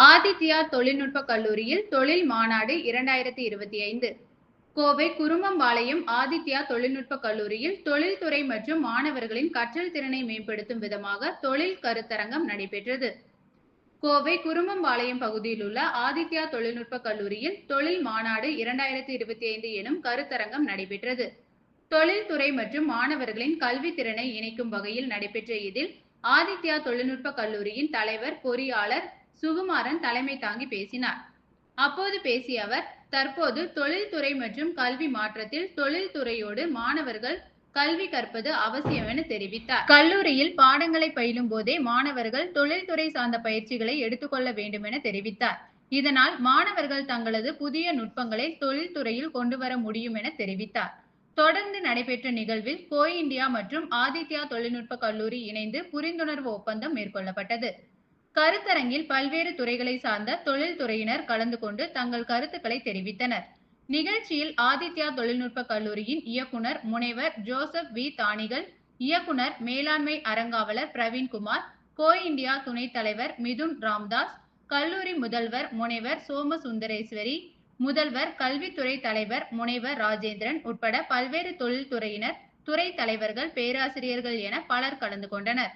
ஆதித்யா தொழில்நுட்ப கல்லூரியில் தொழில் மாநாடு 2025. கோவை குருமம்பாளையம் ஆதித்யா தொழில்நுட்ப கல்லூரியில் தொழில்துறை மற்றும் மாணவர்களின் கற்றல் திறனை மேம்படுத்தும் விதமாக தொழில் கருத்தரங்கம் நடைபெற்றது. கோவை குருமம்பாளையம் பகுதியில் உள்ள ஆதித்யா தொழில்நுட்ப கல்லூரியில் தொழில் மாநாடு 2025 எனும் கருத்தரங்கம் நடைபெற்றது. தொழில்துறை மற்றும் மாணவர்களின் கல்வி திறனை இணைக்கும் வகையில் நடைபெற்ற இதில் ஆதித்யா தொழில்நுட்ப கல்லூரியின் தலைவர் பொறியாளர் சுகுமாரன் தலைமை தாங்கி பேசினார். அப்போது பேசிய அவர், தற்போது தொழில்துறை மற்றும் கல்வி மாற்றத்தில் தொழில்துறையோடு மாணவர்கள் கல்வி கற்பது அவசியம் என தெரிவித்தார். கல்லூரியில் பாடங்களை பயிலும் போதே மாணவர்கள் தொழில்துறை சார்ந்த பயிற்சிகளை எடுத்துக்கொள்ள வேண்டும் என தெரிவித்தார். இதனால் மாணவர்கள் தங்களது புதிய நுட்பங்களை தொழில்துறையில் கொண்டு வர முடியும் என தெரிவித்தார். தொடர்ந்து நடைபெற்ற நிகழ்வில் கோ இந்தியா மற்றும் ஆதித்யா தொழில்நுட்ப கல்லூரி இணைந்து புரிந்துணர்வு ஒப்பந்தம் மேற்கொள்ளப்பட்டது. கருத்தரங்கில் பல்வேறு துறைகளை சார்ந்த தொழில்துறையினர் கலந்து கொண்டு தங்கள் கருத்துக்களை தெரிவித்தனர். நிகழ்ச்சியில் ஆதித்யா தொழில்நுட்ப கல்லூரியின் இயக்குனர் முனைவர் ஜோசப் வி தாணிகள், இயக்குனர் மேலாண்மை அறங்காவலர் பிரவீன்குமார், கோ இந்தியா துணைத் தலைவர் மிதுன் ராம்தாஸ், கல்லூரி முதல்வர் முனைவர் சோமசுந்தரேஸ்வரி, முதல்வர் கல்வித்துறை தலைவர் முனைவர் ராஜேந்திரன் உட்பட பல்வேறு தொழில்துறையினர், துறை தலைவர்கள், பேராசிரியர்கள் என பலர் கலந்து கொண்டனர்.